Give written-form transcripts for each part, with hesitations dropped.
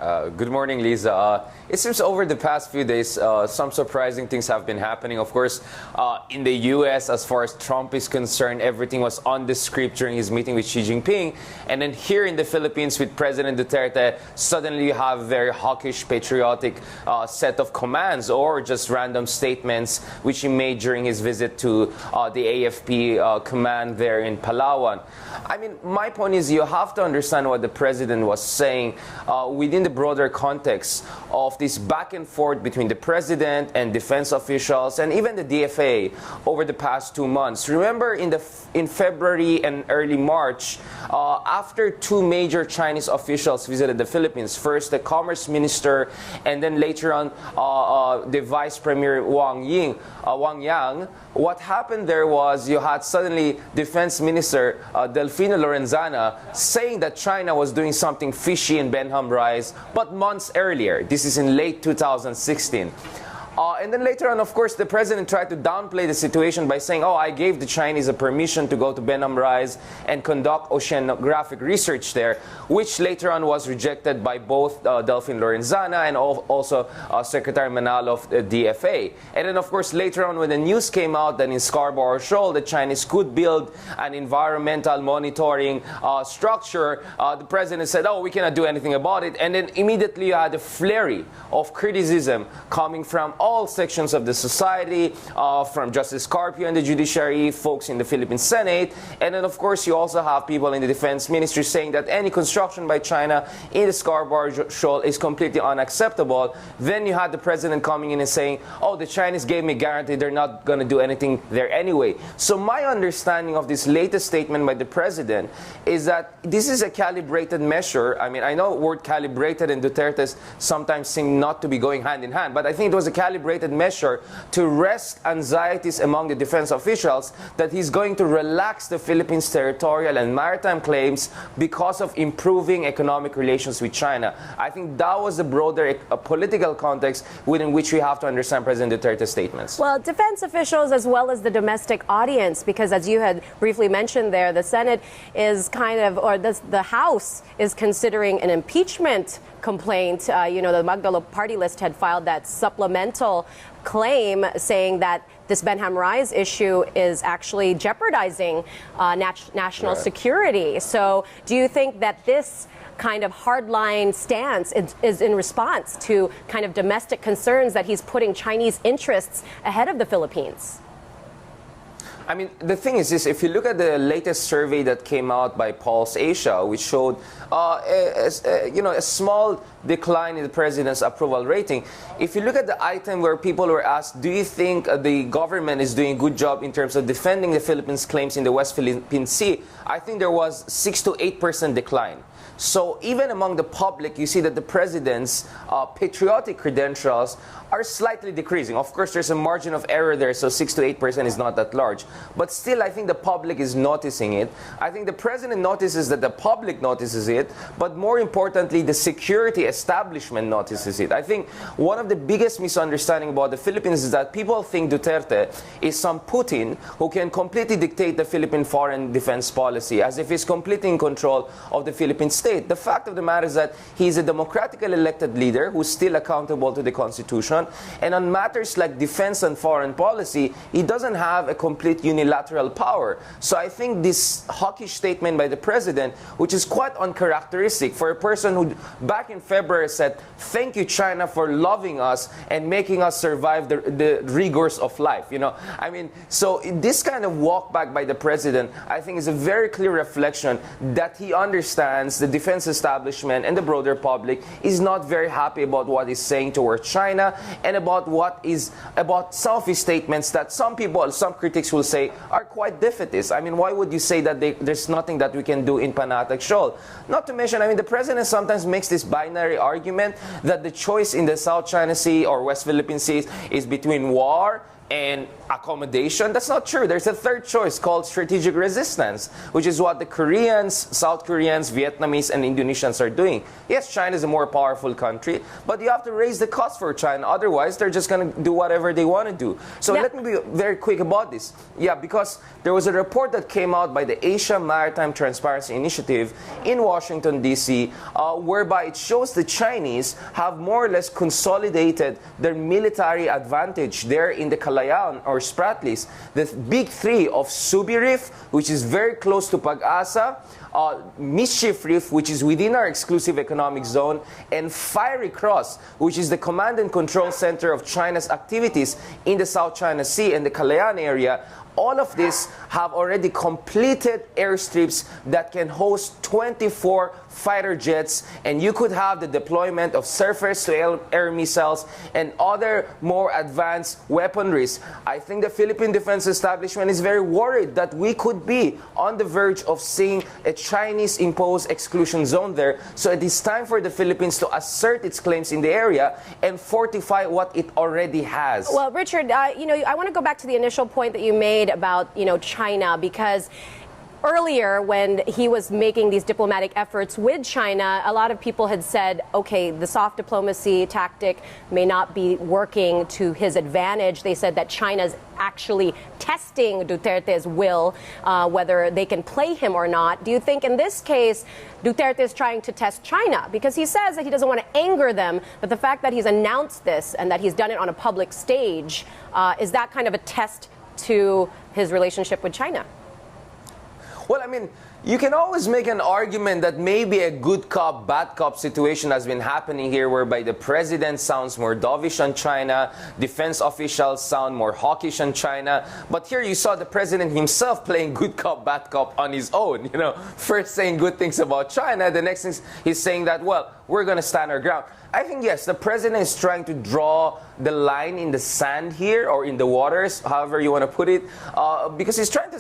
Good morning, Lisa. It seems over the past few days, some surprising things have been happening. Of course, in the U.S., as far as Trump is concerned, everything was on the script during his meeting with Xi Jinping. And then here in the Philippines with President Duterte, suddenly you have a very hawkish, patriotic set of commands or just random statements which he made during his visit to the AFP command there in Palawan. I mean, my point is you have to understand what the president was saying within the broader context of this back and forth between the president and defense officials and even the DFA over the past 2 months. Remember in February and early March, after two major Chinese officials visited the Philippines, first the commerce minister and then later on the vice premier Wang Yang, what happened there was you had suddenly defense minister Delfina Lorenzana saying that China was doing something fishy in Benham Rise, but months earlier. This is in late 2016. And then later on, of course, the president tried to downplay the situation by saying, I gave the Chinese a permission to go to Benham Rise and conduct oceanographic research there, which later on was rejected by both Delfin Lorenzana and also Secretary Manalo of the DFA. And then, of course, later on when the news came out that in Scarborough Shoal, the Chinese could build an environmental monitoring structure, the president said, we cannot do anything about it. And then immediately you had a flurry of criticism coming from all sections of the society, from Justice Carpio and the judiciary, folks in the Philippine Senate, and then of course you also have people in the defense ministry saying that any construction by China in the Scarborough Shoal is completely unacceptable. Then you had the president coming in and saying, the Chinese gave me guarantee they're not going to do anything there anyway. So my understanding of this latest statement by the president is that this is a calibrated measure. I mean, I know the word calibrated and Duterte sometimes seem not to be going hand in hand, but I think it was a calibrated measure to rest anxieties among the defense officials that he's going to relax the Philippines' territorial and maritime claims because of improving economic relations with China. I think that was the broader political context within which we have to understand President Duterte's statements. Well, defense officials as well as the domestic audience, because as you had briefly mentioned there, the Senate is the House is considering an impeachment complaint. The Magdalo party list had filed that supplemental claim saying that this Benham Rise issue is actually jeopardizing national security. So do you think that this kind of hardline stance is in response to kind of domestic concerns that he's putting Chinese interests ahead of the Philippines? I mean, the thing is this, if you look at the latest survey that came out by Pulse Asia, which showed a small decline in the president's approval rating. If you look at the item where people were asked, do you think the government is doing a good job in terms of defending the Philippines' claims in the West Philippine Sea, I think there was 6 to 8% decline. So even among the public, you see that the president's patriotic credentials are slightly decreasing. Of course, there's a margin of error there, so 6 to 8% is not that large. But still, I think the public is noticing it. I think the president notices that the public notices it, but more importantly, the security establishment notices it. I think one of the biggest misunderstandings about the Philippines is that people think Duterte is some Putin who can completely dictate the Philippine foreign defense policy as if he's completely in control of the Philippine state. The fact of the matter is that he's a democratically elected leader who's still accountable to the Constitution. And on matters like defense and foreign policy, he doesn't have a complete unilateral power. So I think this hawkish statement by the president, which is quite uncharacteristic for a person who back in February said, thank you, China, for loving us and making us survive the rigors of life. I mean, so this kind of walk back by the president, I think is a very clear reflection that he understands the defense establishment and the broader public is not very happy about what he's saying towards China and about some of his statements that some critics will say are quite defeatist. I mean, why would you say that there's nothing that we can do in Panatag Shoal? Not to mention, I mean, the president sometimes makes this binary argument that the choice in the South China Sea or West Philippine Sea is between war and accommodation. That's not true. There's a third choice called strategic resistance, which is what the Koreans, South Koreans, Vietnamese, and Indonesians are doing. Yes, China is a more powerful country, but you have to raise the cost for China. Otherwise, they're just going to do whatever they want to do. So let me be very quick about this. Yeah, because there was a report that came out by the Asia Maritime Transparency Initiative in Washington, D.C., whereby it shows the Chinese have more or less consolidated their military advantage there in the Kalayaan or Spratlys, the big three of Subi Reef, which is very close to Pag-asa, Mischief Reef, which is within our exclusive economic zone, and Fiery Cross, which is the command and control center of China's activities in the South China Sea and the Kalayaan area. All of these have already completed airstrips that can host 24 fighter jets, and you could have the deployment of surface-to-air missiles and other more advanced weaponries. I think the Philippine defense establishment is very worried that we could be on the verge of seeing a Chinese-imposed exclusion zone there. So it is time for the Philippines to assert its claims in the area and fortify what it already has. Well, Richard, I want to go back to the initial point that you made about, China, because earlier, when he was making these diplomatic efforts with China, a lot of people had said, okay, the soft diplomacy tactic may not be working to his advantage. They said that China's actually testing Duterte's will, whether they can play him or not. Do you think in this case, Duterte is trying to test China? Because he says that he doesn't want to anger them, but the fact that he's announced this and that he's done it on a public stage, is that kind of a test to his relationship with China? Well, I mean, you can always make an argument that maybe a good cop, bad cop situation has been happening here, whereby the president sounds more dovish on China, defense officials sound more hawkish on China. But here you saw the president himself playing good cop, bad cop on his own. First saying good things about China, the next thing he's saying that, well, we're going to stand our ground. I think, yes, the president is trying to draw the line in the sand here, or in the waters, however you want to put it, because he's trying to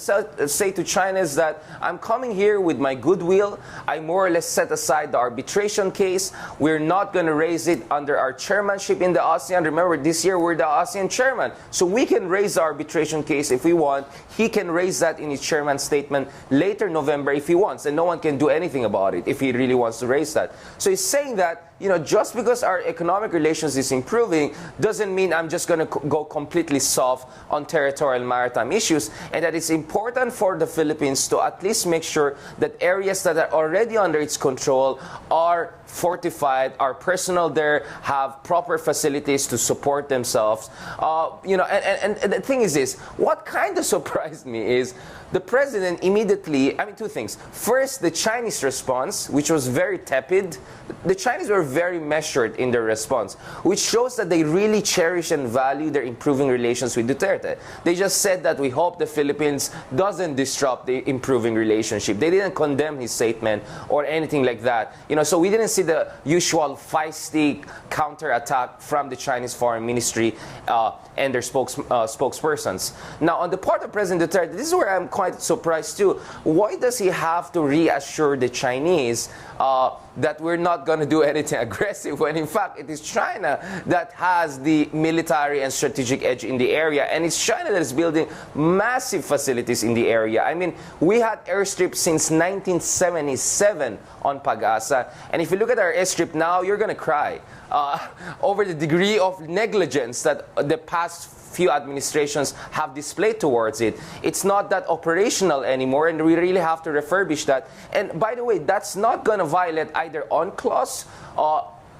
say to China is that I'm coming here with my goodwill. I more or less set aside the arbitration case. We're not going to raise it under our chairmanship in the ASEAN. Remember, this year we're the ASEAN chairman. So we can raise the arbitration case if we want. He can raise that in his chairman's statement later November if he wants. And no one can do anything about it if he really wants to raise that. So he's saying that, just because our economic relations is improving doesn't mean I'm just going to go completely soft on territorial maritime issues, and that it's important for the Philippines to at least make sure that areas that are already under its control are fortified, our personnel there have proper facilities to support themselves. And the thing is this, what kind of surprised me is the president immediately, two things. First, the Chinese response, which was very tepid. The Chinese were very measured in their response, which shows that they really cherish and value their improving relations with Duterte. They just said that we hope the Philippines doesn't disrupt the improving relationship. They didn't condemn his statement or anything like that. So we didn't see the usual feisty counterattack from the Chinese Foreign Ministry and their spokespersons. Now, on the part of President Duterte, this is where I'm quite surprised too. Why does he have to reassure the Chinese that we're not going to do anything aggressive, when in fact it is China that has the military and strategic edge in the area, and it's China that is building massive facilities in the area. We had airstrips since 1977 on Pag-asa, and if you look at our airstrip now, you're going to cry over the degree of negligence that the past few administrations have displayed towards it. It's not that operational anymore, and we really have to refurbish that. And by the way, that's not going to violate either UNCLOS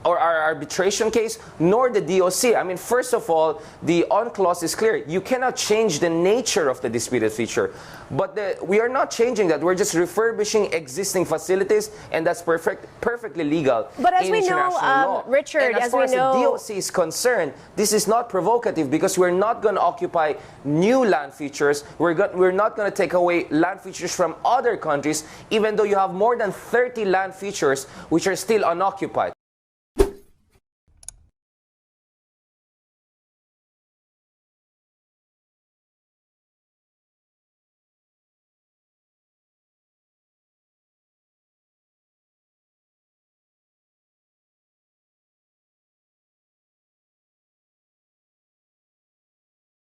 or our arbitration case, nor the DOC. First of all, the UNCLOS is clear. You cannot change the nature of the disputed feature. But we are not changing that. We're just refurbishing existing facilities, and that's perfectly legal. But as in we international know, law. Richard, and as far as the DOC is concerned, this is not provocative, because we're not going to occupy new land features. We're not going to take away land features from other countries, even though you have more than 30 land features which are still unoccupied.